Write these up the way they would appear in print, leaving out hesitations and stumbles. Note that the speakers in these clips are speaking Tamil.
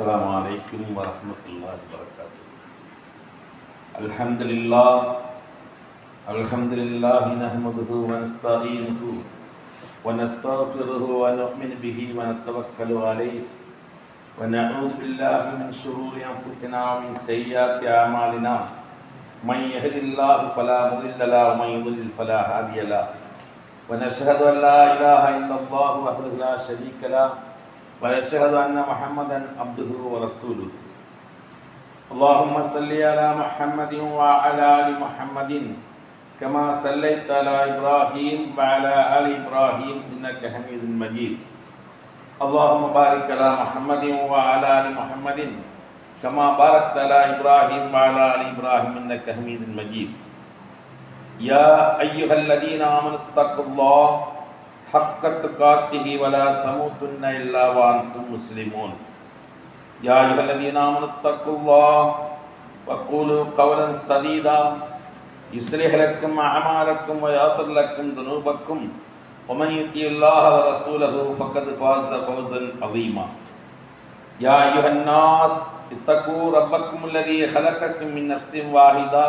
السلام عليكم ورحمة الله وبركاته. الحمد لله نحمده ونستعينه ونستغفره ونؤمن به ونتوكل عليه ونعوذ بالله من شرور أنفسنا ومن سيئات أعمالنا. من يهد الله فلا مضل له ومن يضلل فلا هادي له. ونشهد أن لا إله إلا الله وحده لا شريك له وأشهد أن محمدا عبده ورسوله. اللهم صل على محمد وعلى آل محمد كما صليت على إبراهيم وعلى آل إبراهيم إنك حميد مجيد. اللهم بارك على محمد وعلى آل محمد كما باركت على إبراهيم وعلى آل إبراهيم إنك حميد مجيد. يا أيها الذين آمنوا اتقوا الله حق تقاته ولا تموتن إلا وأنتم مسلمون. يا أيها الذين آمنوا اتقوا الله وقولوا قولا سديدا يصلح لكم أعمالكم ويغفر لكم ذنوبكم ومن يطع الله ورسوله فقد فاز فوزا عظيما. يا أيها الناس اتقوا ربكم الذي خلقكم من نفس واحدة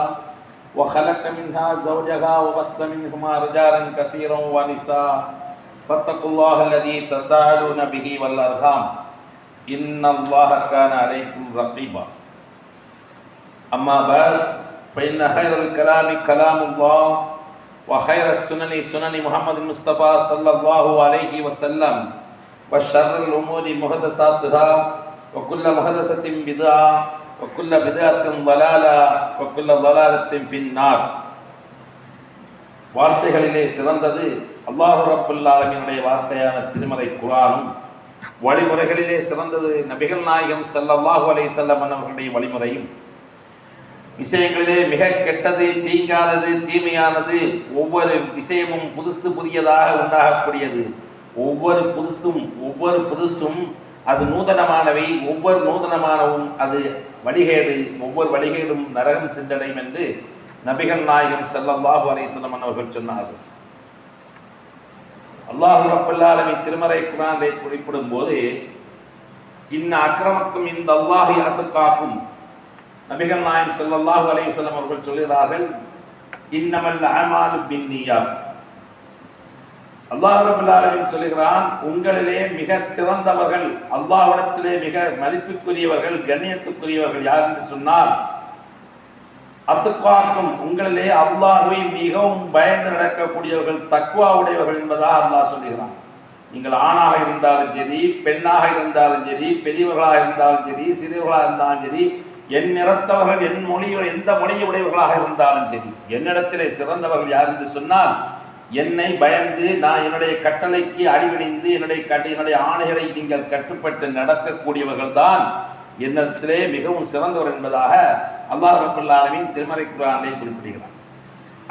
وخلق منها زوجها وبث منهما رجالا كثيرا ونساء فاتقوا الله الذي تساءلون به والأرحام إن الله كان عليكم رقيبا. أما بعد فإن خير الكلام كلام الله وخير السنن سنن محمد المصطفى صلى الله عليه وسلم وشر الأمور محدثاتها وكل محدثة بدعة وكل بدعة ضلالة وكل ضلالة في النار. வார்த்தைகளிலே சிறந்தது அல்லாஹ் ரப்புல் ஆலமீனுடைய வார்த்தையான திருமறை குர்ஆனும், வழிமுறைகளிலே சிறந்தது நபிகள் நாயகம் ஸல்லல்லாஹு அலைஹி வஸல்லம் அவர்களுடைய வழிமுறையும், விஷயங்களிலே மிக கெட்டது, தீங்கானது, தீமையானது, ஒவ்வொரு விஷயமும் புதுசு புதியதாக உண்டாகக்கூடியது. ஒவ்வொரு புதுசும் அது நூதனமானவை, ஒவ்வொரு நூதனமானவும் அது வழிகேடு, ஒவ்வொரு வழிகேடும் நரகம் சென்றடையும் என்று நபிகள் நாயகம் ஸல்லல்லாஹு அலைஹி வஸல்லம் அவர்கள் சொன்னார்கள். அல்லாஹ் ரப்பல் ஆலமீன் திருமறை குர்ஆனிலே குறிப்பிடும் போது இன்ன அக்ரமக்கும் இன்தல்லாஹி அத்காக்கும், நபிகள் நாயகம் ஸல்லல்லாஹு அலைஹி வஸல்லம் அவர்கள் சொல்கிறார்கள், இன்னமல் அமாலு பின்னியாத். அல்லாஹ் ரப்பல் ஆலமீன் சொல்கிறான், உங்களிலே மிக சிறந்தவர்கள், அல்லாஹ்விடத்திலே மிக மதிப்புக்குரியவர்கள், கண்ணியத்துக்குரியவர்கள் யார் என்று சொன்னால் அத்துக்காக்கும், உங்களிலே அல்லாஹ்வை மிகவும் பயந்து நடக்கக்கூடியவர்கள், தக்வா உடையவர்கள் என்பதாக அல்லாஹ் சொல்கிறான். நீங்கள் ஆணாக இருந்தாலும் சரி, பெண்ணாக இருந்தாலும் சரி, பெரியவர்களாக இருந்தாலும் சரி, சிறியவர்களாக இருந்தாலும் சரி, என் நிறத்தவர்கள், என் மொழிகள், எந்த மொழியை உடையவர்களாக இருந்தாலும் சரி, என்னிடத்திலே சிறந்தவர்கள் யார் என்று சொன்னால் என்னை பயந்து நான் என்னுடைய கட்டளைக்கு அடிபணிந்து என்னுடைய ஆணைகளை நீங்கள் கட்டுப்பட்டு நடக்கக்கூடியவர்கள் தான் என்னிடத்திலே மிகவும் சிறந்தவர் என்பதாக அல்லாஹ் ரப்பல் ஆலமீன் திருமறை குர்ஆனிலே குறிப்பிடுகிறார்.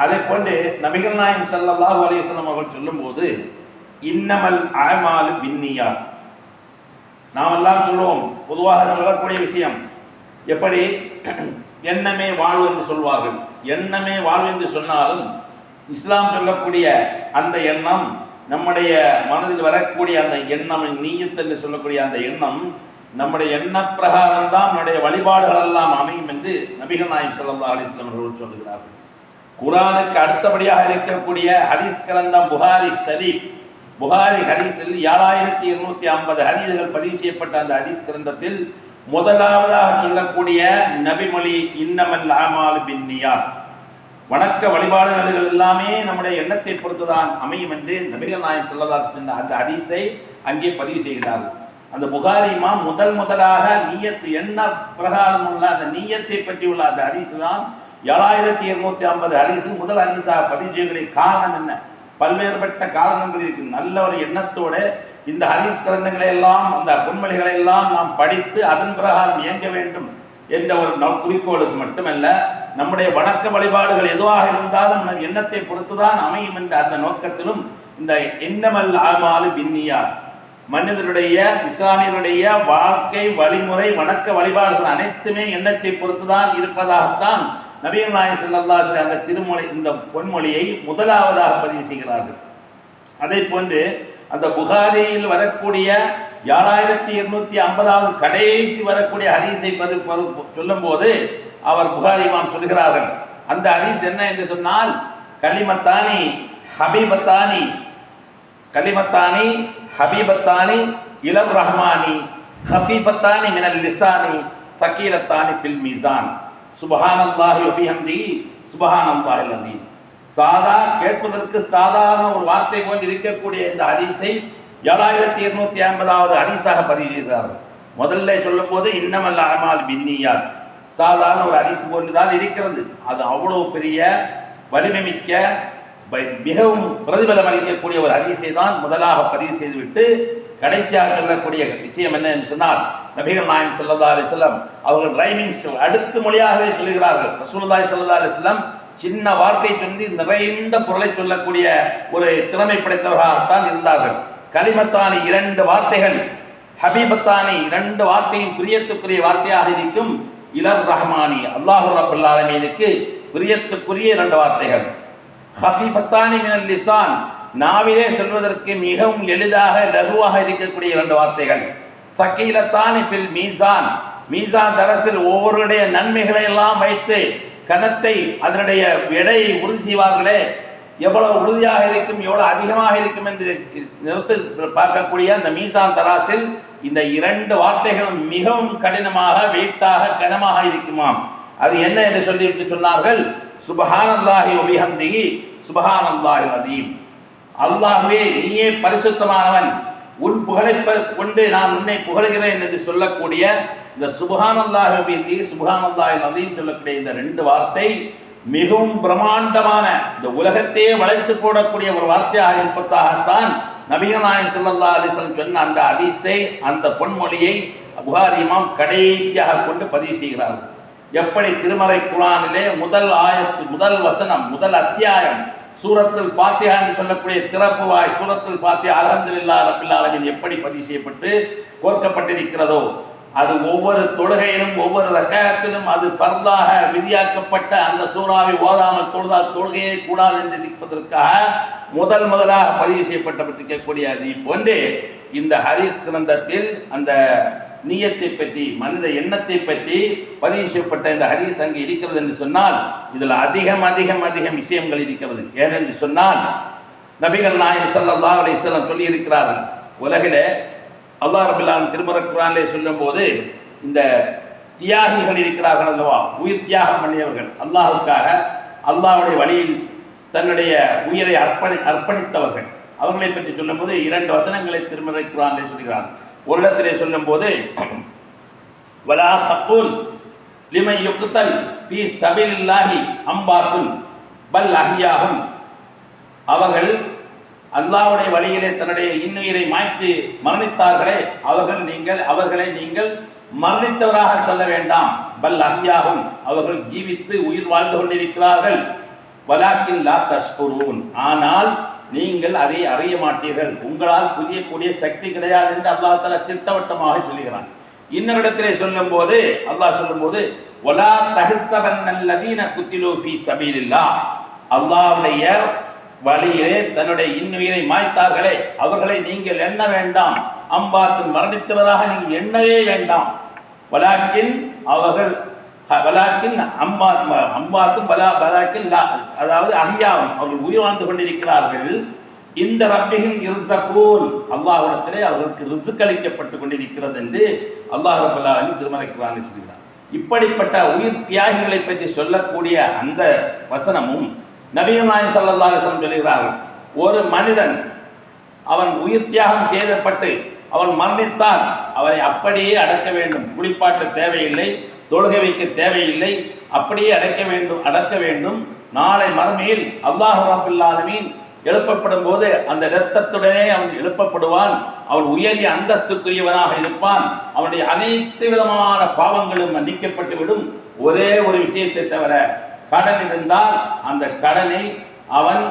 அதை கொண்டு நபிகள் நாயகம் ஸல்லல்லாஹு அலைஹி வஸல்லம் அவர்கள் சொல்லும்போது இன்னமல் அமாலு பின்னியாத், நாம் எல்லாம் சொல்லுவோம், பொதுவாக சொல்லக்கூடிய விஷயம், எப்படி எண்ணமே வாழ்வு என்று சொல்வார்கள். எண்ணமே வாழ்வு என்று சொன்னாலும் இஸ்லாம் சொல்லக்கூடிய அந்த எண்ணம், நம்முடைய மனதில் வரக்கூடிய அந்த எண்ணம், நீயத் என்று சொல்லக்கூடிய அந்த எண்ணம், நம்முடைய எண்ண பிரகாரம் தான் நம்முடைய வழிபாடுகள் எல்லாம் அமையும் என்று நபிகள் நாயகம் ஸல்லல்லாஹு அலைஹி வஸல்லம் அவர்கள் சொல்கிறார்கள். குர்ஆனுக்கு அடுத்தபடியாக இருக்கக்கூடிய ஹதீஸ் கிரந்தம் புகாரி ஷரீஃப், புகாரி ஹதீஸில் 7250 ஹதீஸ்கள் பதிவு செய்யப்பட்ட அந்த ஹதீஸ் கிரந்தத்தில் முதலாவதாக சொல்லக்கூடிய நபிமொழி இன்னமல் அமாலு பின்னியாத், வணக்க வழிபாடுகள் எல்லாமே நம்முடைய எண்ணத்தை பொறுத்துதான் அமையும் என்று நபிகள் நாயகம் ஸல்லல்லாஹு அலைஹி வஸல்லம் அந்த ஹதீஸை அங்கே பதிவு செய்கிறார்கள். அந்த புகாரி இமாம் முதலாக நீயத், எண்ண பிரகாரம் உள்ள அந்த நீயத்தை பற்றி உள்ள அந்த ஹதீஸ் தான் 7250 ஹதீஸில் முதல் ஹதீஸாக பதிவு செய்கிற காரணம் என்ன? பல்வேறுபட்ட காரணங்கள் இருக்கு. நல்ல ஒரு எண்ணத்தோட இந்த ஹதீஸ் கிரந்தங்களை எல்லாம், அந்த பொன்மொழிகளை எல்லாம் நாம் படித்து அதன் பிரகாரம் இயங்க வேண்டும் என்ற ஒரு குறிக்கோளுக்கு மட்டுமல்ல, நம்முடைய வணக்க வழிபாடுகள் எதுவாக இருந்தாலும் நம் எண்ணத்தை பொறுத்துதான் அமையும் என்ற அந்த நோக்கத்திலும் இந்த இன்னமல் அமாலு பின்னியாத், மனிதனுடைய இஸ்லாமியருடைய வாழ்க்கை வழிமுறை, வணக்க வழிபாடுகள் அனைத்துமே எண்ணத்தை பொறுத்துதான் இருப்பதாகத்தான் நபிகள் நாயகம் ஸல்லல்லாஹு அலைஹி வஸல்லம் அந்த திருமொழி, இந்த பொன்மொழியை முதலாவதாக பதிவு செய்கிறார்கள். அதை போன்று அந்த புகாரியில் வரக்கூடிய 7250வது கடைசி வரக்கூடிய ஹதீஸை சொல்லும் போது அவர் புகாரி இமாம் சொல்கிறார்கள். அந்த ஹதீஸ் என்ன என்று சொன்னால், கலிமத்தானி ஹபீபத்தானி இலர் ரஹ்மானி ஹஃபீஃபத்தானி மினல் லிசானி தகீலத்தானி ஃபில் மீசான் சுப்ஹானல்லாஹி வ பிஹம்திஹி சுப்ஹானல்லாஹில் அஸீம். கேட்பதற்கு சாதாரண ஒரு வார்த்தை போல் இருக்கக்கூடிய இந்த ஹதீஸை 7250வது ஹதீஸாக பதிவு செய்கிறார்கள். முதல்ல சொல்லும் போது இன்னமல் அமால் பின்னியாத், சாதாரண ஒரு ஹதீஸ் போன்றுதான் இருக்கிறது. அது அவ்வளவு பெரிய வலிமை மிக்க மிகவும் பிரதிபலம் அளிக்கக்கூடிய ஒரு ஹதீஸை தான் முதலாக பதிவு செய்துவிட்டு கடைசியாக சொல்லக்கூடிய விஷயம் என்ன என்று சொன்னால், நபிகள் நாயகம் ஸல்லல்லாஹு அலைஹி வஸல்லம் அவர்கள் ரைமிங்ஸ் அடுத்த மொழியாகவே சொல்கிறார்கள். ரசூலுல்லாஹி ஸல்லல்லாஹு அலைஹி வஸல்லம் சின்ன வார்த்தை சொல்லி நிறைந்த பொருளை சொல்லக்கூடிய ஒரு திறமை படைத்தவர்களாகத்தான் இருந்தார்கள். கலிமத்தானி 2 வார்த்தைகள், ஹபீபத்தானி 2 வார்த்தையும் பிரியத்துக்குரிய வார்த்தையாக இருக்கும். இலர் ரஹ்மானி அல்லாஹு ரப்பல் ஆலமீனுக்கு பிரியத்துக்குரிய 2 வார்த்தைகள். ஹஃபீஃபத்தானி மினல் லிசான் நாவிலே சொல்வதற்கு மிகவும் எளிதாக லகுவாக இருக்கக்கூடிய 2 வார்த்தைகள். சகீலத்தானி ஃபில் மீசான், மீசான் தரசில் ஒவ்வொருடைய நன்மைகளை எல்லாம் வைத்து கணத்தை அதனுடைய எடையை உறுதி செய்வார்களே, எவ்வளவு உறுதியாக இருக்கும் எவ்வளவு அதிகமாக இருக்கும் என்று நிறுத்தி பார்க்கக்கூடிய அந்த மீசான் தராசில் இந்த 2 வார்த்தைகளும் மிகவும் கடினமாக வெயிட்டாக கனமாக இருக்குமாம். அது என்ன என்று சொல்லி சொன்னார்கள், சுப்ஹானல்லாஹி வ பிஹம்திஹி சுப்ஹானல்லாஹில் அஸீம். அல்லாஹ்வே நீயே பரிசுத்தமானவன், உன் புகழை கொண்டு நான் உன்னை புகழ்கிறேன் என்று சொல்லக்கூடிய இந்த சுப்ஹானல்லாஹி வ பிஹம்திஹி சுப்ஹானல்லாஹில் அஸீம் சொல்லக்கூடிய இந்த 2 வார்த்தை மிகவும் பிரம்மாண்டமான இந்த உலகத்தையே வளைத்து போடக்கூடிய ஒரு வார்த்தையாக இருப்பதாகத்தான் நபிகள் நாயகம் ஸல்லல்லாஹு அலைஹி வஸல்லம் சொன்ன அந்த ஹதீஸை, அந்த பொன்மொழியை புகாரி இமாம் கடைசியாக கொண்டு பதிவு செய்கிறார்கள். எப்படி திருமறை குர்ஆனிலே முதல் ஆயத்து, முதல் வசனம், முதல் அத்தியாயம் சூரத்துல் ஃபாத்திஹா என்று சொல்லக்கூடிய திறப்பு வாய் சூரத்துல் ஃபாத்திஹா அல்ஹம்துலில்லாஹி ரப்பில் ஆலமீன் எப்படி பதிவு செய்யப்பட்டு கோர்க்கப்பட்டிருக்கிறதோ, அது ஒவ்வொரு தொழுகையிலும் ஒவ்வொரு ரக்காயத்திலும் அது பர்தாக விதியாக்கப்பட்ட அந்த சூறாவை ஓதாமல் தொழுதால் தொழுகையே கூடாது என்று இருப்பதற்காக முதலாக பதிவு செய்யப்பட்டிருக்கக்கூடிய அதை போன்று இந்த ஹதீஸ் கிரந்தத்தில் அந்த நீயத்தை பற்றி, மனித எண்ணத்தை பற்றி பதிவு செய்யப்பட்ட இந்த ஹதீஸ் அங்கே இருக்கிறது என்று சொன்னால் இதில் அதிகம் விஷயங்கள் இருக்கிறது. ஏனென்று சொன்னால் நபிகள் நாயகம் ஸல்லல்லாஹு அலைஹி வஸல்லம் சொல்லி இருக்கிறார்கள், உலகிலே அல்லாஹ் ரப்பல் ஆலமீன் திருமறை குர்ஆனிலே சொல்லும்போது இந்த தியாகிகள் இருக்கிறார்கள் அல்லவா, உயிர் தியாகம் பண்ணியவர்கள், அல்லாஹ்வுக்காக அல்லாஹ்வுடைய வழியில் தன்னுடைய உயிரை அர்ப்பணித்தவர்கள், அவர்களை பற்றி சொல்லும்போது 2 வசனங்களை திருமறை குர்ஆனிலே சொல்கிறார்கள். ஒரு இடத்திலே சொல்லும்போது வலா தக்கூல் லிமன் யுக்தல் ஃபீ சபீலில்லாஹி அம்பாத்துன் பல் அஹ்யாஹும், அவர்கள் அல்லாஹ்வுடைய வழியிலே தன்னுடைய இன்னுயிரை மாய்த்து மரணித்தார்களே, அவர்களை நீங்கள் மரணித்தவராக சொல்ல வேண்டாம். பல் அஹ்யாஹும், அவர்கள் ஜீவித்து உயிர் வாழ்ந்து கொண்டிருக்கிறார்கள். வலாக்கின் லா தஷ்குரூன், ஆனால் நீங்கள் அதை அறிய மாட்டீர்கள், உங்களால் புரியக்கூடிய சக்தி கிடையாது என்று அல்லாஹ் தஆலா திட்டவட்டமாக சொல்கிறான். இன்னொரு இடத்திலே சொல்லும்போது அல்லாஹ் சொல்லும்போது வலா தஹ்ஸபன்னல்லதீன குத்திலூ ஃபீ சபீலில்லாஹ், அல்லாஹ்வுடைய வழியிலே தன்னுடைய இன்னுயிரை மாய்த்தார்களே அவர்களை நீங்கள் எண்ண வேண்டாம். அம்பாத்தின் மரணித்தவராக நீங்கள் எண்ணவே வேண்டாம். வலாக்கின் அவர்கள் அதாவது அஹ்யாவும், அவர்கள் உயிர் வாழ்ந்து கொண்டிருக்கிறார்கள். இந்த ரப்பிஹிம் யர்ஸகூன், அல்லாஹ்விடத்திலே அவர்களுக்கு ரிஸ்க் அளிக்கப்பட்டு கொண்டிருக்கிறது என்று அல்லாஹ் ரப்பல் ஆலமீன் திருமறை குர்ஆனில் சொல்கிறார். இப்படிப்பட்ட உயிர் தியாகிகளை பற்றி சொல்லக்கூடிய அந்த வசனமும் நபிகள் நாயகம் ஸல்லல்லாஹு அலைஹி வஸல்லம் சொல்கிறார்கள், ஒரு மனிதன் அவன் உயிர் தியாகம் செய்யப்பட்டு அவன் மரணித்தால் அவரை அப்படியே அடக்க வேண்டும், குளிப்பாட்ட தேவையில்லை, தொழுகை வைக்க தேவையில்லை, அப்படியே அடக்க வேண்டும். நாளை மறுமையில் அல்லாஹ் ரப்பல் ஆலமீன் எழுப்பப்படும் போது அந்த இரத்தத்துடனே அவன் எழுப்பப்படுவான். அவன் உயரிய அந்தஸ்துக்குரியவனாக இருப்பான். அவனுடைய அனைத்து விதமான பாவங்களும் மன்னிக்கப்பட்டுவிடும். ஒரே ஒரு விஷயத்தை தவிர, கடன் இருந்தால் அந்த கடனை அவன்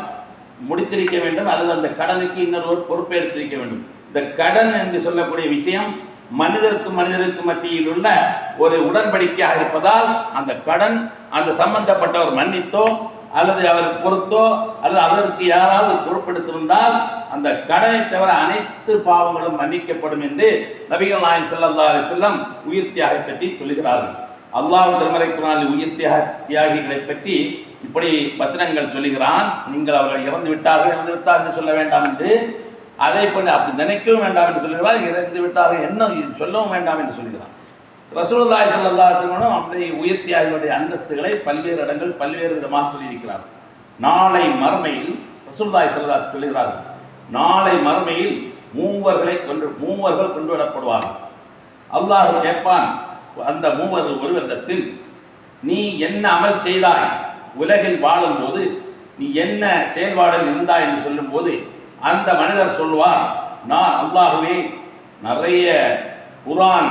முடித்திருக்க வேண்டும், அல்லது அந்த கடனுக்கு இன்னொரு பொறுப்பேற்றிருக்க வேண்டும். இந்த கடன் என்று சொல்லக்கூடிய விஷயம் மனிதருக்கு மத்தியில் உள்ள ஒரு உடன்படிக்கையாக இருப்பதால் அந்த கடன் அந்த சம்பந்தப்பட்டவர் மன்னித்தோ அல்லது அவர் பொறுத்தோ அல்லது அதற்கு யாராவது பொறுப்பெடுத்திருந்தால் அந்த கடனை தவிர அனைத்து பாவங்களும் மன்னிக்கப்படும் என்று நபிகள் நாயகம் ஸல்லல்லாஹு அலைஹி வஸல்லம் உயிர் தியாகை பற்றி சொல்லுகிறார்கள். அல்லாஹ் திருமறை குர்ஆனில் உயிர் தியாகிகளை பற்றி இப்படி வசனங்கள் சொல்லுகிறான். நீங்கள் அவர்கள் இறந்து விட்டார்கள் என்று சொல்ல வேண்டாம் என்று, அதை பண்ணி அப்படி நினைக்கவும் வேண்டாம் என்று சொல்லுகிறார். இறந்து விட்டார்கள் என்ன சொல்லவும் வேண்டாம் என்று சொல்லுகிறான். ரசூலுல்லாஹி ஸல்லல்லாஹு அலைஹி வஸல்லம் அப்படி உயிர் தியாகிகளுடைய அந்தஸ்துகளை பல்வேறு இடங்கள் பல்வேறு விதமாக சொல்லியிருக்கிறார். நாளை மறுமையில் ரசூலுல்லாஹி ஸல்லல்லாஹு அலைஹி வஸல்லம் சொல்லுகிறார்கள், நாளை மறுமையில் மூவர்கள் கொண்டு வரப்படுவார்கள். அல்லாஹ் கேட்பான் அந்த மூவர்கள் ஒருவரிடத்தில், நீ என்ன அமல் செய்தாய், உலகில் வாழும்போது நீ என்ன செயல்பாடில் இருந்தாய் என்று சொல்லும் போது அந்த மனிதர் சொல்வார், நான் அல்லாஹ்வே நிறைய குர்ஆன்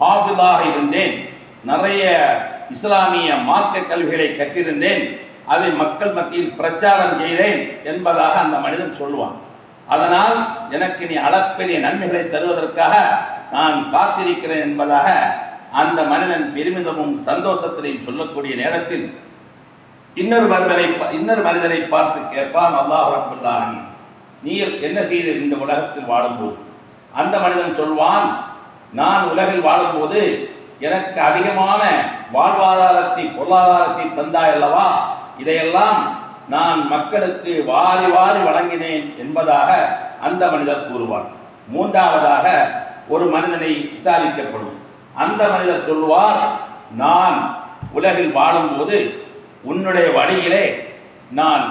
ஹாஃபிதாக இருந்தேன், நிறைய இஸ்லாமிய மார்க்க கல்விகளை கற்றிருந்தேன், அதை மக்கள் மத்தியில் பிரச்சாரம் செய்தேன் என்பதாக அந்த மனிதன் சொல்லுவான். அதனால் எனக்கு நீ அளப்பெரிய நன்மைகளை தருவதற்காக நான் காத்திருக்கிறேன் என்பதாக அந்த மனிதன் பெருமிதமும் சந்தோஷத்திலையும் சொல்லக்கூடிய நேரத்தில் இன்னொரு மனிதரை பார்த்து கேட்பான், அல்லாஹ் ரப்பல் ஆலமீன், நீர் என்ன செய்து இந்த உலகத்தில் வாழும்போது? அந்த மனிதன் சொல்வான், நான் உலகில் வாழும்போது எனக்கு அதிகமான பொருளாதாரத்தை தந்தாய் அல்லவா, இதையெல்லாம் நான் மக்களுக்கு வாரி வாரி வழங்கினேன் என்பதாக அந்த மனிதர் கூறுவார். மூன்றாவதாக ஒரு மனிதனை விசாரிக்கப்படும். அந்த மனிதர் சொல்வார், நான் உலகில் வாழும்போது உன்னுடைய வழியிலே நான்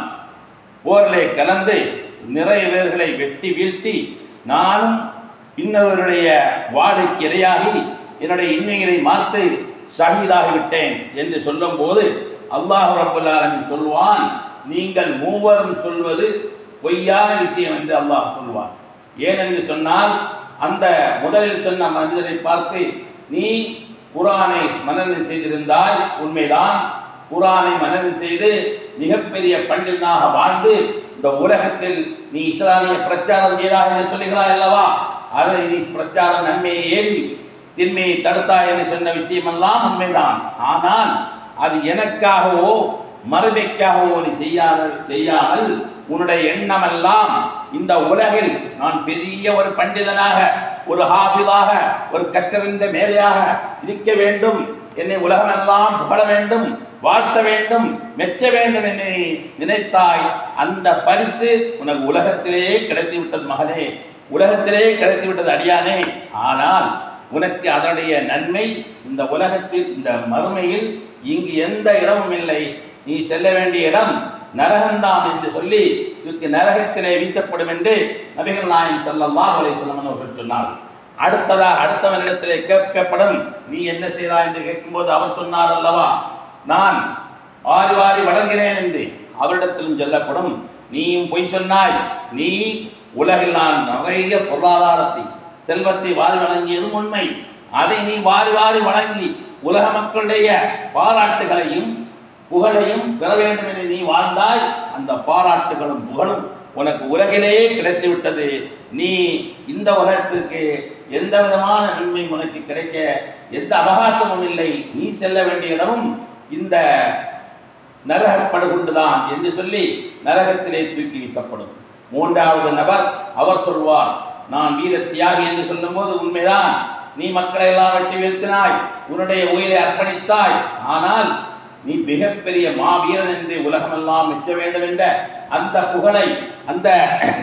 போரிலே கலந்து நிறைய பேர்களை வெட்டி வீழ்த்தி நானும் இன்னொருடைய வாளுக்கு இரையாகி என்னுடைய இன்னுயிரை மாற்றி ஷஹீதாகிவிட்டேன் என்று சொல்லும் போது அல்லாஹ் ரப்பல் ஆலமீன் சொல்வான், நீங்கள் மூவரும் சொல்வது பொய்யான விஷயம் என்று அல்லாஹ் சொல்வான். ஏனென்று சொன்னால் அந்த முதலில் சொன்ன மனிதரை பார்த்து, நீ குர்ஆனை மனனம் செய்திருந்தால் உண்மைதான், குர்ஆனை மனனம் செய்து மிகப்பெரிய பண்டிதனாக வாழ்ந்து இந்த உலகத்தில் நீ இஸ்லாமிய பிரச்சாரம் செய்தாய் என்று சொல்லுகிறாய் அல்லவா, அதை நீ பிரச்சாரம் நன்மையை ஏவி தின்மையை தடுத்தாய் என்று சொன்ன விஷயமெல்லாம் உண்மைதான். ஆனால் அது எனக்காகவோ மறுமைக்காகவோ நீ செய்யாமல் உன்னுடைய எண்ணமெல்லாம் இந்த உலகில் நான் பெரிய ஒரு பண்டிதனாக, ஒரு ஹாஃபிதாக, ஒரு கற்றறிந்த மேதையாக இருக்க வேண்டும், என்னை உலகமெல்லாம் புகழ வேண்டும், வாழ்த்த வேண்டும், மெச்ச வேண்டும் என்று நினைத்தாய். அந்த பரிசு உனக்கு உலகத்திலேயே கிடைத்து விட்டது மகனே, உலகத்திலே கிடைத்து விட்டது அடியானே. ஆனால் உனக்கு அதனுடைய நன்மை இந்த உலகத்தில் இந்த மறுமையில் இங்கு எந்த இடமும் இல்லை, நீ செல்ல வேண்டிய இடம் நரகம்தான் என்று சொல்லி இதுக்கு நரகத்திலே வீசப்படும் என்று நபிகள் நாயகம் ஸல்லல்லாஹு அலைஹி வஸல்லம் அவர்கள் சொன்னார். அடுத்தவனிடத்திலே கேட்கப்படும், நீ என்ன செய்தாய் என்று கேட்கும்போது அவர் சொன்னார் அல்லவா, நான் வாரி வாரி வழங்கினேன் என்று அவரிடத்திலும் சொல்லப்படும், நீயும் பொய் சொன்னாய், நீ உலகில் நான் நிறைய பொருளாதாரத்தை செல்வத்தை வாரி வழங்கியதும் உண்மை, அதை நீ வாரி வாரி வழங்கி உலக மக்களுடைய பாராட்டுகளையும் புகழையும் பெற வேண்டும் என்று நீ வாழ்ந்தாய். அந்த பாராட்டுகளும் புகழும் உனக்கு உலகிலேயே கிடைத்து விட்டது. நீ இந்த உலகத்திற்கு எந்த விதமான நன்மை உனக்கு கிடைக்க எந்த அவகாசமும் இல்லை, நீ செல்ல வேண்டிய இடமும் இந்த நரகப்படுகொண்டுதான் என்று சொல்லி நரகத்திலே தூக்கி வீசப்படும். மூன்றாவது நபர் அவர் சொல்வார், நான் வீர தியாகி என்று சொல்லும் போது உண்மைதான், நீ மக்களை எல்லாம் வெட்டி வீழ்த்தினாய், உன்னுடைய உயிரை அர்ப்பணித்தாய், ஆனால் நீ மிகப்பெரிய மாவீரன் என்று உலகமெல்லாம் மெச்ச வேண்டும் என்ற அந்த புகழை அந்த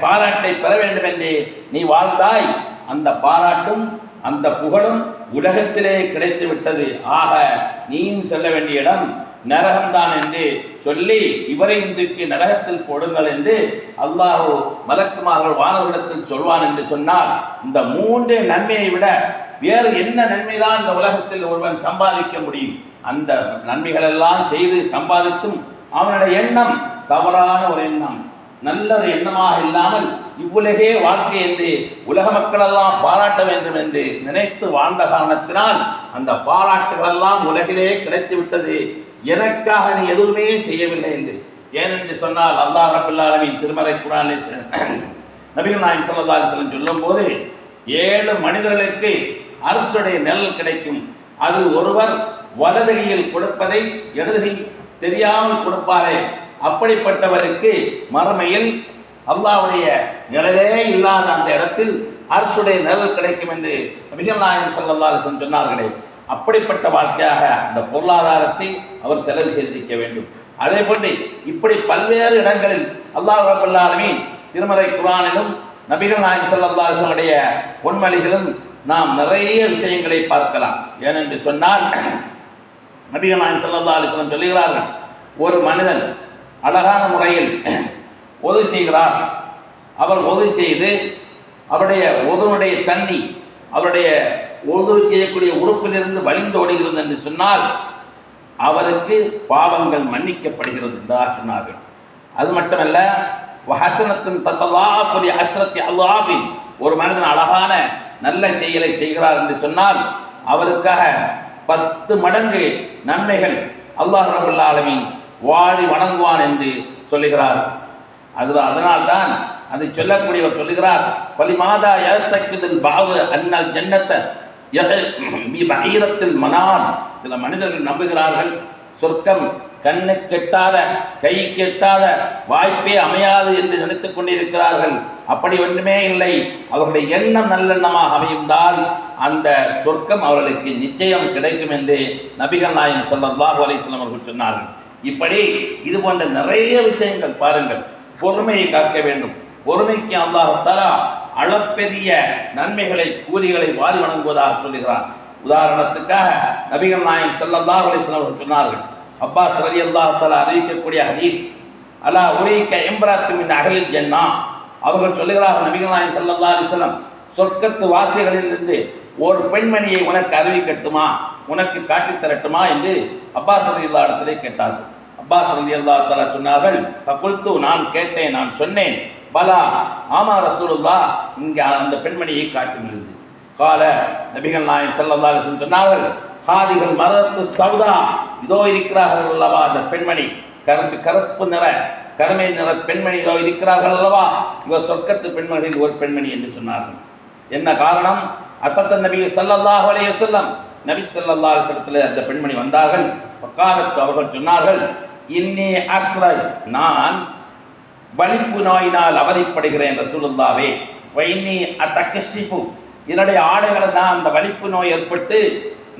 பாராட்டை பெற வேண்டும் என்று நீ வாழ்ந்தாய். அந்த பாராட்டும் அந்த புகழும் உலகத்திலே கிடைத்து விட்டது. ஆக நீயும் செல்ல வேண்டிய இடம் நரகம்தான் என்று சொல்லி இவரை இன்றைக்கு நரகத்தில் போடுங்கள் என்று அல்லாஹ் மலக்குமார்கள் வானவரிடத்தில் சொல்வான் என்று சொன்னால், இந்த மூன்று நன்மையை விட வேறு என்ன நன்மைதான் இந்த உலகத்தில் ஒருவன் சம்பாதிக்க முடியும்? அந்த நன்மைகள் எல்லாம் செய்து சம்பாதித்தும் அவனுடைய எண்ணம் தவறான ஒரு எண்ணம், நல்ல ஒரு எண்ணமாக இல்லாமல் இவ்வுலகே வாழ்க்கை என்று உலக மக்களெல்லாம் பாராட்ட வேண்டும் என்று நினைத்து வாழ்ந்த காரணத்தினால் அந்த பாராட்டுகள் எல்லாம் உலகிலே கிடைத்து விட்டது, எனக்காக நீ எதுவுமே செய்யவில்லை என்று. ஏனென்று சொன்னால் அல்லாஹ் ரப்பல் ஆலமீன் திருமறை குர்ஆனில் நபிகள் நாயகம் ஸல்லல்லாஹு அலைஹி வஸல்லம் சொல்லும் போது 7 மனிதர்களுக்கு அரசுடைய நிழல் கிடைக்கும், அதில் ஒருவர் வலதுகையில் கொடுப்பதை இடதுகை தெரியாமல் கொடுப்பாரே, அப்படிப்பட்டவருக்கு மறுமையில் அல்லாஹ்வுடைய நிழலே இல்லாத அந்த இடத்தில் அர்ஷுடைய நிழல் கிடைக்கும் என்று நபிகள் நாயகம் ஸல்லல்லாஹு அலைஹி வஸல்லம் சொன்னார்களே, அப்படிப்பட்ட வாழ்க்கையாக அந்த பொருளாதாரத்தை அவர் செலவு செய்திருக்க வேண்டும். அதே போன்று இப்படி பல்வேறு இடங்களில் அல்லாஹ் ரப்பல் ஆலமீன் திருமறை குர்ஆனிலும் நபிகள் நாயகம் ஸல்லல்லாஹு அலைஹி வஸல்லம் பொன்மொழிகளும் நாம் நிறைய விஷயங்களை பார்க்கலாம். ஏனென்று சொன்னால் நபிகள் நாயகம் ஸல்லல்லாஹு அலைஹி வஸல்லம் சொல்லுகிறார்கள், ஒரு மனிதன் அழகான முறையில் உதவி செய்கிறார். அவர் உதவி செய்து அவருடைய உதவுடைய தண்ணி அவருடைய உதவி செய்யக்கூடிய உறுப்பிலிருந்து வழிந்து ஓடுகிறது என்று சொன்னால் அவருக்கு பாவங்கள் மன்னிக்கப்படுகிறது என்றாக சொன்னார்கள். அது மட்டுமல்ல, வஹஸனத்துன் தத்தலாஃபு லி அஷ்ரத்தி அல்லாஹின், ஒரு மனிதன் அழகான நல்ல செயலை செய்கிறார் என்று சொன்னால் அவருக்காக 10 மடங்கு நன்மைகள் அல்லாஹ் ரப்பல் ஆலமீன் வாரி வணங்குவான் என்று சொல்லுகிறார். அதனால்தான் அதை சொல்லக்கூடியவர் சொல்லுகிறார், பலிமாதா யத்தக்கிதில் பாவு அன்னல் ஜன்னத்தை பகீரத்தில் மனான். சில மனிதர்கள் நம்புகிறார்கள் சொர்க்கம் கண்ணு கெட்டாத கை கெட்டாத வாய்ப்பே அமையாது என்று நினைத்துக் கொண்டிருக்கிறார்கள். அப்படி ஒன்றுமே இல்லை. அவர்களுடைய எண்ணம் நல்லெண்ணமாக அமைந்தால் அந்த சொர்க்கம் அவர்களுக்கு நிச்சயம் கிடைக்கும் என்று நபிகள் நாயகம் ஸல்லல்லாஹு அலைஹி வஸல்லம் அவர்கள் சொன்னார்கள். இப்படி இது போன்ற நிறைய விஷயங்கள் பாருங்கள். பொறுமையை காக்க வேண்டும். பொறுமைக்கு அல்லாஹ் தஆலா அளப்பெரிய நன்மைகளை கூலிகளை வாரி வணங்குவதாக சொல்லுகிறார். உதாரணத்துக்காக நபிகள் நாயகம் ஸல்லல்லாஹு அலைஹி வஸல்லம் அவர்கள் சொன்னார்கள், அப்பாஸ் ரலியல்லாஹு தஆலா அறிவிக்கக்கூடிய ஹதீஸ், அலா உரீக இம்ராத்து மின் அஹ்லில் ஜன்னah, அவர்கள் சொல்லுகிறார்கள், நபிகள் நாயகம் ஸல்லல்லாஹு அலைஹி வஸல்லம் சொர்க்கத்து வாசிகளிலிருந்து ஒரு பெண்மணியை உனக்கு அறிவிக்கட்டுமா, உனக்கு காட்டித் தரட்டுமா என்று அப்பாஸ் ரலியல்லாஹு இடத்திலே கேட்டார்கள். அப்பாஸ் ரலியல்லாஹு தஆலா சொன்னார்கள், ஃபகுல்து, நான் கேட்டேன், நான் சொன்னேன், பலா, ஆமா ரசூலுல்லாஹ், இங்கே அந்த பெண்மணியை காட்டுகிறது. கால, நபிகள் நாயகம் ஸல்லல்லாஹு அலைஹி வஸல்லம் சொன்னார்கள், ஹாதிகள் மரத்து சௌதா, இதோ இருக்கிறார்கள் அல்லவா அந்த பெண்மணி, கருப்பு நிற கருமை நிற பெண்மணி இதோ இருக்கிறார்கள் அல்லவா, இவர் சொர்க்கத்து பெண்மணியில் ஒரு பெண்மணி என்று சொன்னார்கள். என்ன காரணம்? அத்தத்த நபி ஸல்லல்லாஹு அலைஹி வஸல்லம், நபி ஸல்லல்லாஹு அலைஹி வஸல்லம் அந்த பெண்மணி வந்தார்கள். ஃபகாலத், அவர்கள் சொன்னார்கள், இன்னி அஸ்ரை, நான் வலிப்பு நோயினால் அவதிப்படுகிறேன் ரசூலுல்லாஹ்வே, வைன்னி அத்தகஷிஃபு, என்னுடைய ஆடைகளை நான் அந்த வலிப்பு நோய் ஏற்பட்டு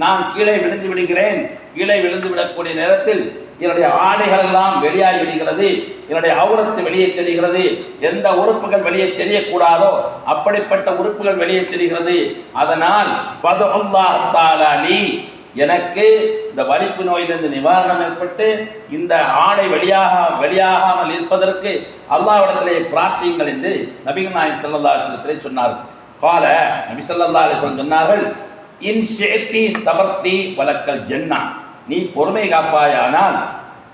நான் கீழே விழுந்து விடுகிறேன். கீழே விழுந்து விடக்கூடிய நேரத்தில் என்னுடைய ஆடைகள் எல்லாம் வெளியாகி விடுகிறது, என்னுடைய அவுரத்து வெளியே தெரிகிறது. எந்த உறுப்புகள் வெளியே தெரியக்கூடாதோ அப்படிப்பட்ட உறுப்புகள் வெளியே தெரிகிறது. அதனால் ஃபதுல்லாஹ் தஆலா லீ, எனக்கு இந்த வலிப்பு நோயிலிருந்து நிவாரணம் ஏற்பட்டு இந்த ஆடை வெளியாகாமல் இருப்பதற்கு அல்லாஹ்விடத்திலே பிரார்த்தியுங்கள் என்று நபிகள் நாயகம் ஸல்லல்லாஹு அலைஹி வஸல்லம் சொன்னார்கள். கால, நபி ஸல்லல்லாஹு அலைஹி வஸல்லம் சொன்னார்கள், இன் ஷிஅத்தி சபர்தி வலக்கல் ஜன்னா, நீ பொறுமை காப்பாயானால்,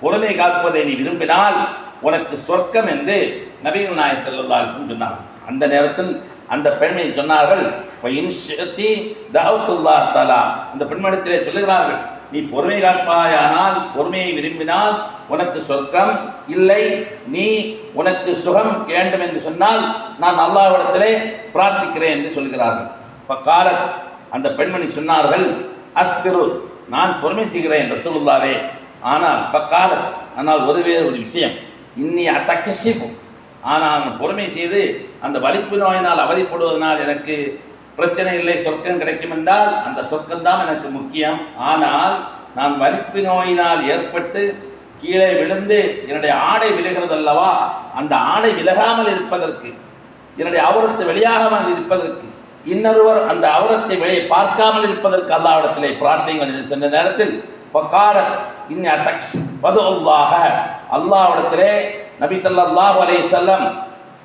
பொறுமை காப்பதை நீ விரும்பினால் உனக்கு சொர்க்கம் என்று நபிகள் நாயகம் ஸல்லல்லாஹு அலைஹி வஸல்லம் சொன்னார்கள். அந்த நேரத்தில் அந்த பெண்மணி சொன்னார்கள், இன் ஷிஅத்தி தஅவுத்துல்லாஹ் தஆலா, அந்த பெண்மணியிலே சொல்லுகிறார்கள், நீ பொறுமை காப்பாயானால், பொறுமையை விரும்பினால் உனக்கு சொர்க்கம், இல்லை நீ உனக்கு சுகம் வேண்டும் என்று சொன்னால் நான் அல்லாஹ்விடத்திலே பிரார்த்திக்கிறேன் என்று சொல்கிறார்கள். ஃபகாலத், அந்த பெண்மணி சொன்னார்கள், அஸ்பிரு, நான் பொறுமை செய்கிறேன் ரசூலுல்லாஹ்வே, ஆனால் ஃபகாலத், ஆனால் ஒரு விஷயம், இன்னி அத்தகஷிஃபு, ஆனால் நான் பொறுமை செய்து அந்த வலிப்பு நோயினால் அவதிப்படுவதனால் எனக்கு பிரச்சனை இல்லை, சொர்க்கம் கிடைக்கும் என்றால் அந்த சொர்க்கம்தான் எனக்கு முக்கியம். ஆனால் நான் வலிப்பு நோயினால் ஏற்பட்டு கீழே விழுந்து என்னுடைய ஆடை விலகிறது அல்லவா, அந்த ஆடை விலகாமல் இருப்பதற்கு, என்னுடைய அவுரத்தை வெளியாகாமல் இருப்பதற்கு, இன்னொருவர் அந்த அவுரத்தை வெளியே பார்க்காமல் இருப்பதற்கு அல்லாஹ்விடத்திலே பிரார்த்தியுங்கள் என்று சொன்ன நேரத்தில் ஃபகாலத் இன்னி வதுல்லாஹ, அல்லாஹ்விடத்திலே நபி ஸல்லல்லாஹு அலைஹி வஸல்லம்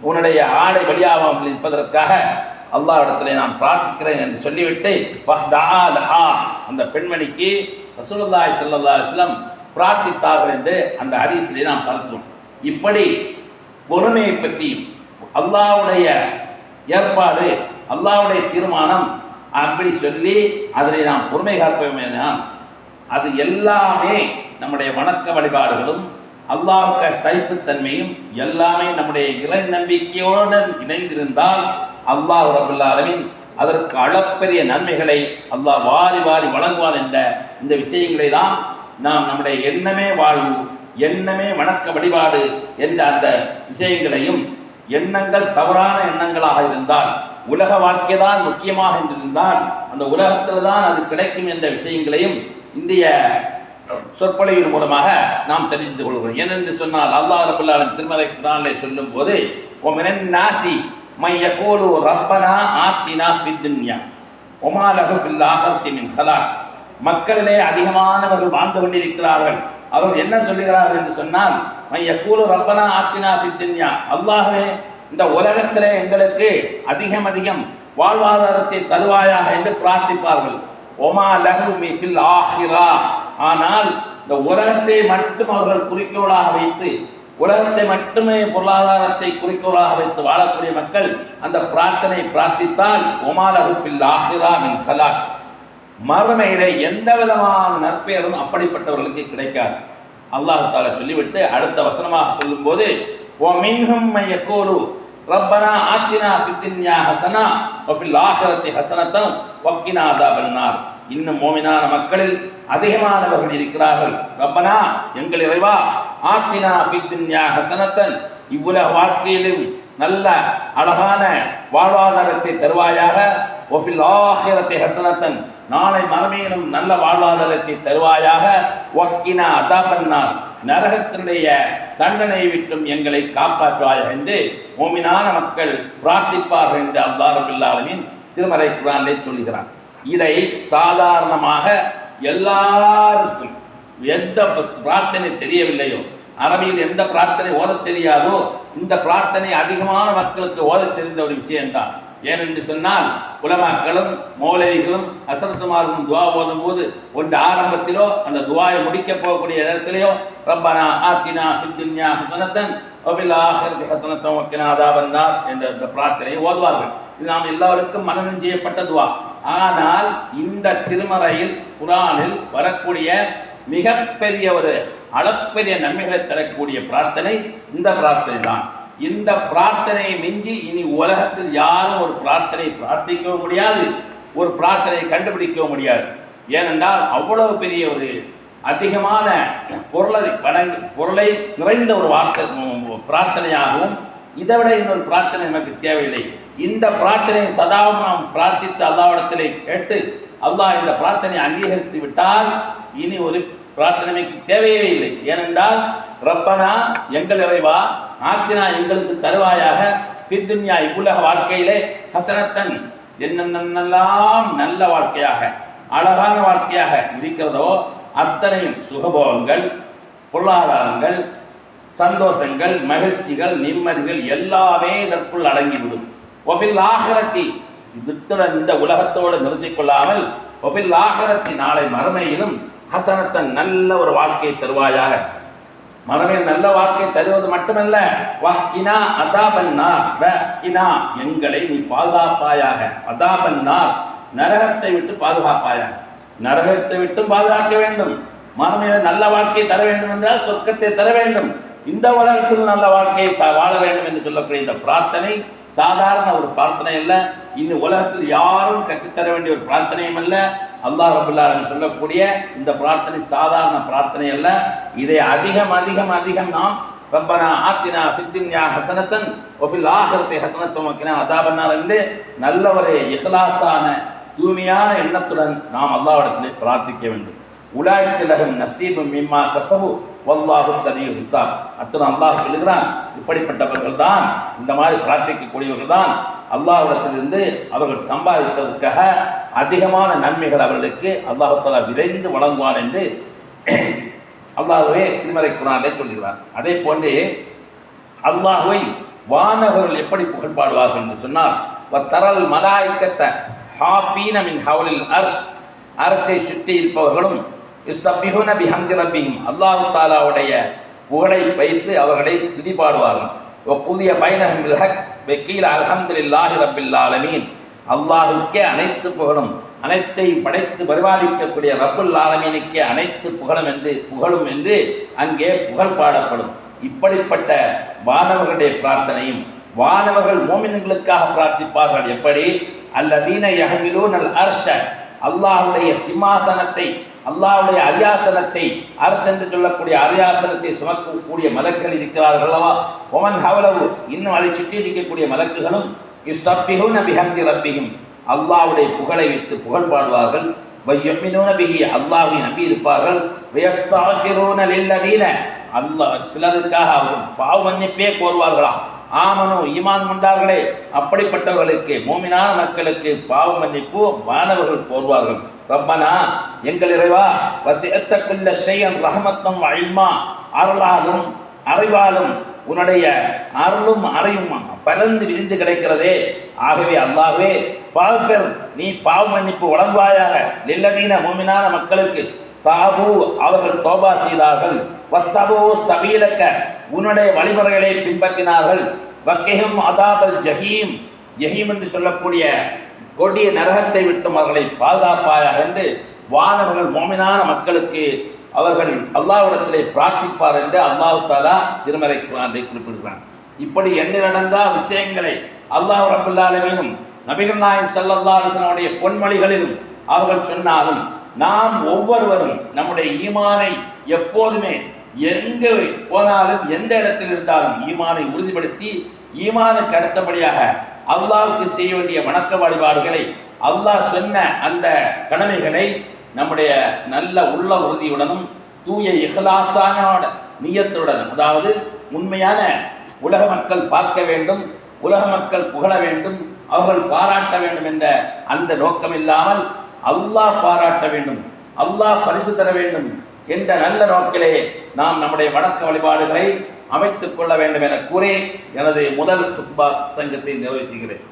உன்னுடைய ஆடை வெளியாகாமல் இருப்பதற்காக அல்லாஹ்விடத்திலே நான் பிரார்த்திக்கிறேன் என்று சொல்லிவிட்டு அந்த பெண்மணிக்கு ரசூலுல்லாஹி ஸல்லல்லாஹு அலைஹி வஸல்லம் பிரார்த்தித்தார்கள் என்று அந்த ஹதீஸிலே நாம் பார்க்கிறோம். இப்படி பொறுமையை பற்றியும் அல்லாஹ்வுடைய ஏற்பாடு, அல்லாஹ்வுடைய தீர்மானம் அப்படி சொல்லி அதில் நாம் பொறுமை காப்போமேனால் அது எல்லாமே நம்முடைய வணக்க வழிபாடுகளும் அல்லாஹ்வுக்கு சகிப்புத்தன்மையும் எல்லாமே நம்முடைய இறை நம்பிக்கையுடன் இணைந்திருந்தால் அல்லாஹ் ரப்பல் ஆலமீன் அதற்கு அளப்பெரிய நன்மைகளை அல்லாஹ் வாரி வாரி வழங்குவான் என்ற இந்த விஷயங்களை தான் நாம் நம்முடைய எண்ணமே வாழ்வு எண்ணமே வணக்க வழிபாடு என்ற அந்த விஷயங்களையும், எண்ணங்கள் தவறான எண்ணங்களாக இருந்தால், உலக வாழ்க்கை தான் முக்கியமாக இருந்தால் அந்த உலகத்தில் தான் அது கிடைக்கும் என்ற விஷயங்களையும் இந்திய சொற்பொழிவின் மூலமாக நாம் தெரிந்து கொள்கிறோம். ஏனென்று சொன்னால் அல்லாஹ் ரப்பல் ஆலமீன் திருமறை குர்ஆனிலே சொல்லும் போது ஒமினன் நாசி மை யகூலு ரப்பனா ஆத்தினா ஃபித் துன்யா வமா லஹு ஃபில் ஆஹிரத்தி மின் ஹலாக். மக்களிலே அதிகமானவர்கள் வாழ்ந்து கொண்டிருக்கிறார்கள். அவர்கள் என்ன சொல்லுகிறார்கள் என்று சொன்னால் மை யகூலு ரப்பனா ஆத்தினா ஃபித் துன்யா, அல்லாஹ்வே இந்த உலகத்திலே எங்களுக்கு அதிகம் வாழ்வாதாரத்தை தருவாயாக என்று பிரார்த்திப்பார்கள். ஒமா லஹு ஃபில் ஆஹிரா, ஆனால் இந்த உலகத்தை மட்டும் அவர்கள் குறிக்கோளாக வைத்து, உலகத்தை மட்டுமே பொருளாதாரத்தை குறிக்கோளாக வைத்து வாழக்கூடிய மக்கள் அந்த பிரார்த்தனை பிரார்த்தித்தால் ஒமா லஹு ஃபில் ஆஹிரா மின் ஹலாக், மறுமையிலே எந்த விதமான நற்பெயரும் அப்படிப்பட்டவர்களுக்கு கிடைக்காது. அல்லாஹ் தஆலா சொல்லிவிட்டு அடுத்த வசனமாக சொல்லும் போது ஓ மின்ஹும் மை யகூலு ரப்பனா ஆத்தினா ஃபித் துன்யா ஹஸனா வ ஃபில் ஆஹிரத்தி ஹஸனத்தன் வக்கினா அஸாபன்னார். இன்னும் மோமினான மக்களில் அதிகமானவர்கள் இருக்கிறார்கள். ரப்பனா எங்கள் இறைவா, ஆத்தினா ஃபித் துன்யா ஹஸனத்தன், இவ்வுலக வாழ்க்கையிலும் நல்ல அழகான வாழ்வாதாரத்தை தருவாயாக, வ ஃபில் ஆஹிரத்தி ஹஸனத்தன், நாளை மறுமையிலும் நல்ல வாழ்வாதாரத்தை தருவாயாக, வக்கினா அஸாபன்னார், நரகத்தினுடைய தண்டனை விட்டும் எங்களை காப்பாற்றுவாயாக என்று மோமினான மக்கள் பிரார்த்திப்பார்கள் என்று அல்லாஹ் ரப்பல் ஆலமீன் திருமறை குர்ஆனிலே சொல்கிறார். இதை சாதாரணமாக எல்லாருக்கும் எந்த பிரார்த்தனை தெரியவில்லையோ, அரபியில் எந்த பிரார்த்தனை ஓத தெரியாதோ, இந்த பிரார்த்தனை அதிகமான மக்களுக்கு ஓத தெரிந்த ஒரு விஷயம்தான். ஏனென்று சொன்னால் உலமாக்களும் மௌலவிகளும் ஹஸரத்துமார்களும் துவா ஓதும் போது ஒன்று ஆரம்பத்திலோ அந்த துவாயை முடிக்க போகக்கூடிய இடத்திலேயோ ரப்பனா ஆத்தினா ஃபித் துன்யா ஹஸனத்தன் வ ஃபில் ஆஹிரத்தி ஹஸனத்தன் வக்கினா அஸாபன்னார் என்ற பிரார்த்தனையை ஓதுவார்கள். இது நாம் எல்லாருக்கும் மனனம் செய்யப்பட்ட துவா. ஆனால் இந்த திருமறையில் குர்ஆனில் வரக்கூடிய மிகப்பெரிய ஒரு அளப்பெரிய நன்மைகளை தரக்கூடிய பிரார்த்தனை இந்த பிரார்த்தனை தான். இந்த பிரார்த்தனையை மிஞ்சி இனி உலகத்தில் யாரும் ஒரு பிரார்த்தனை பிரார்த்திக்கவும் முடியாது, ஒரு பிரார்த்தனையை கண்டுபிடிக்கவும் முடியாது. ஏனென்றால் அவ்வளவு பெரிய ஒரு அதிகமான பொருளை நிறைந்த ஒரு பிரார்த்தனையாகவும் இதை விட இன்னொரு பிரார்த்தனை நமக்கு தேவையில்லை. இந்த பிரார்த்தனையை சதாவும் நாம் பிரார்த்தித்து அல்லாஹ்விடத்திலே கேட்டு அல்லாஹ் இந்த பிரார்த்தனையை அங்கீகரித்து விட்டால் இனி ஒரு பிரார்த்தனைக்கு தேவையே இல்லை. ஏனென்றால் ரப்பனா எங்கள் இறைவா, ஆத்தினா எங்களுக்கு தருவாயாக, ஃபித் துன்யா இவ்வுலக வாழ்க்கையிலே ஹஸனத்தன் என்னென்னலாம் நல்ல வாழ்க்கையாக அழகான வாழ்க்கையாக இருக்கிறதோ அத்தனையும் சுகபோகங்கள், பொருளாதாரங்கள், சந்தோஷங்கள், மகிழ்ச்சிகள், நிம்மதிகள் எல்லாமே இதற்குள் அடங்கிவிடும். ஒஃபில் ஆஹிரத்தி, இத்துடன் இந்த உலகத்தோடு நிறுத்திக் கொள்ளாமல் ஒஃபில் ஆஹிரத்தி நாளை மறுமையிலும் ஹஸனத்தன் நல்ல ஒரு வாழ்க்கையை தருவாயாக. மறுமையில் நல்ல வாழ்க்கை தருவது மட்டுமல்ல, வக்கினா அஸாபன்னார், வக்கினா எங்களை நீ பாதுகாப்பாயாக, அஸாபன்னார் நரகத்தை விட்டு பாதுகாப்பாயாக. நரகத்தை விட்டு பாதுகாக்க வேண்டும். மறுமையில் நல்ல வாழ்க்கையை தர வேண்டும் என்றால் சொர்க்கத்தை தர வேண்டும். இந்த உலகத்தில் நல்ல வாழ்க்கையை வாழ வேண்டும் என்று சொல்லக்கூடிய இந்த பிரார்த்தனை சாதாரண ஒரு பிரார்த்தனை அல்ல. இந்த உலகத்தில் யாரும் கற்றுத்தர வேண்டிய ஒரு பிரார்த்தனையும் அல்ல. அல்லாஹ் ரப்பல் ஆலமீன் சொல்லக்கூடிய இந்த பிரார்த்தனை சாதாரண பிரார்த்தனை அல்ல. இதை அதிகம் நாம் ரப்பனா ஆத்தினா ஃபித் துன்யா ஹஸனத்தன் வ ஃபில் ஆஹிரத்தி ஹஸனத்தன் வக்கினா அஸாபன்னார் என்று நல்ல ஒரு இஹ்லாஸான தூய்மையான எண்ணத்துடன் நாம் அல்லாஹ்விடத்திலே பிரார்த்திக்க வேண்டும். உலாயிக லஹும் நஸீபும் மிம்மா கஸபு வல்லாஹு ஸரீஉல் ஹிசாப். அத்துடன் அல்லாஹ் சொல்கிறான், இப்படிப்பட்டவர்கள் தான், இந்த மாதிரி பிரார்த்திக்கக்கூடியவர்கள் தான் அல்லாஹ்விடத்திலிருந்து அவர்கள் சம்பாதித்ததற்காக அதிகமான நன்மைகள் அவர்களுக்கு அல்லாஹ் தஆலா விரைந்து வழங்குவான் என்று அல்லாஹ்வே திருமறை குர்ஆனிலே சொல்கிறார். அதே போன்றே அல்லாஹ்வை வானவர்கள் எப்படி புகழ் பாடுவார்கள் என்று சொன்னால் வத்தரல் மலாயிக்கத்த ஹாஃபீன மின் ஹவுலில் அர்ஷ், அரசை சுற்றி இருப்பவர்களும் யுஸப்பிஹூன பிஹம்தி ரப்பிஹிம், அல்லாஹ் தஆலாவுடைய புகழை வைத்து அவர்களை துதி பாடுவார்கள். வகுதிய பைனஹும் பில் ஹக் வகீல அல்ஹம்துலில்லாஹி ரப்பில் ஆலமீன், அல்லாஹ்வுக்கே அனைத்து புகழும், அனைத்தை படைத்து பரிபாலிக்கக்கூடிய ரப்புல் ஆலமீனுக்கே அனைத்து புகழும் என்று அங்கே புகழ் பாடப்படும். இப்படிப்பட்ட வானவர்களுடைய பிரார்த்தனையும் வானவர்கள் மோமின்களுக்காக பிரார்த்திப்பார்கள். எப்படி? அல்லதீன யஹ்மிலூனல் அர்ஷ, அல்லாஹ்வுடைய சிம்மாசனத்தை அல்லாஹ்வுடைய அரியாசனத்தை அரசு என்று சொல்லக்கூடிய அரியாசனத்தை சுமக்கக்கூடிய மலக்குகள் இருக்கிறார்கள் அல்லவா, ஒமன் ஹவலவு இன்னும் அதை சுற்றி இருக்கக்கூடிய மலக்குகளும் யுஸப்பிஹூன பிஹம்தி ரப்பிஹிம் அல்லாஹ்வுடைய புகழை வைத்து புகழ் பாடுவார்கள், வயுமினூன பிஹி அல்லாஹ்வை நம்பி இருப்பார்கள், வயஸ்தக்ஃபிரூன லில்லதீன அல்லாஹ் சிலருக்காக அவர்கள் பாவ மன்னிப்பே கோருவார்களாம். ஆமனு ஈமான் கொண்டார்களே அப்படிப்பட்டவர்களுக்கு மூமினான மக்களுக்கு பாவ மன்னிப்பு மாணவர்கள் கோருவார்கள். ரப்பனா எங்கள் இறைவா வசிஅத்த குல்ல ஷைஅன் ரஹ்மத்தன் வ இல்மா அருளாலும் அறிவாலும் உன்னுடைய அருளும் அறிவும் பரந்து விரிந்து கிடைக்கிறதே. ஆகவே அல்லாஹ்வே ஃபாஃபிர் நீ பாவ மன்னிப்பு வழங்குவாயாக லில்லதீன மூமினான மக்களுக்கு தாபு அவர்கள் தௌபா செய்தார்கள், வத்தபு சபீலக்க உன்னுடைய வழிமுறைகளை பின்பற்றினார்கள், வக்கிஹும் அதாபல் ஜஹீம் ஜஹீம் என்று சொல்லக்கூடிய கொடிய நரகத்தை விட்டும் அவர்களை பாதுகாப்பாயாக என்று வானவர்கள் மோமினான மக்களுக்கு அவர்கள் அல்லாஹ்விடத்திலே பிரார்த்திப்பார் என்று அல்லாஹ் தஆலா திருமறை குர்ஆனிலே குறிப்பிடுகிறார். இப்படி எண்ணிறடங்கா விஷயங்களை அல்லாஹ் ரப்பல் ஆலமீனும் நபிகள் நாயகம் ஸல்லல்லாஹு அலைஹி வஸல்லம் பொன்மொழிகளிலும் அவர்கள் சொன்னாலும் நாம் ஒவ்வொருவரும் நம்முடைய ஈமானை எப்போதுமே எங்கே போனாலும் எந்த இடத்தில் இருந்தாலும் ஈமானை உறுதிப்படுத்தி ஈமானுக்கு அடுத்தபடியாக அல்லாஹ்வுக்கு செய்ய வேண்டிய வணக்க வழிபாடுகளை அல்லாஹ் சொன்ன அந்த கடமைகளை நம்முடைய நல்ல உள்ள உறுதியுடனும் தூய இஹ்லாஸான நியத்துடன், அதாவது உண்மையான உலக மக்கள் பார்க்க வேண்டும், உலக மக்கள் புகழ வேண்டும், அவர்கள் பாராட்ட வேண்டும் என்ற அந்த நோக்கம் இல்லாமல் அல்லாஹ் பாராட்ட வேண்டும், அல்லாஹ் பரிசு தர வேண்டும் என்ற நல்ல நோக்கிலே நாம் நம்முடைய வணக்க வழிபாடுகளை அமைத்துக் கொள்ள வேண்டும் என கூறி எனது முதல் சுத்பா சங்கத்தை நிறைவேற்றுகிறேன்.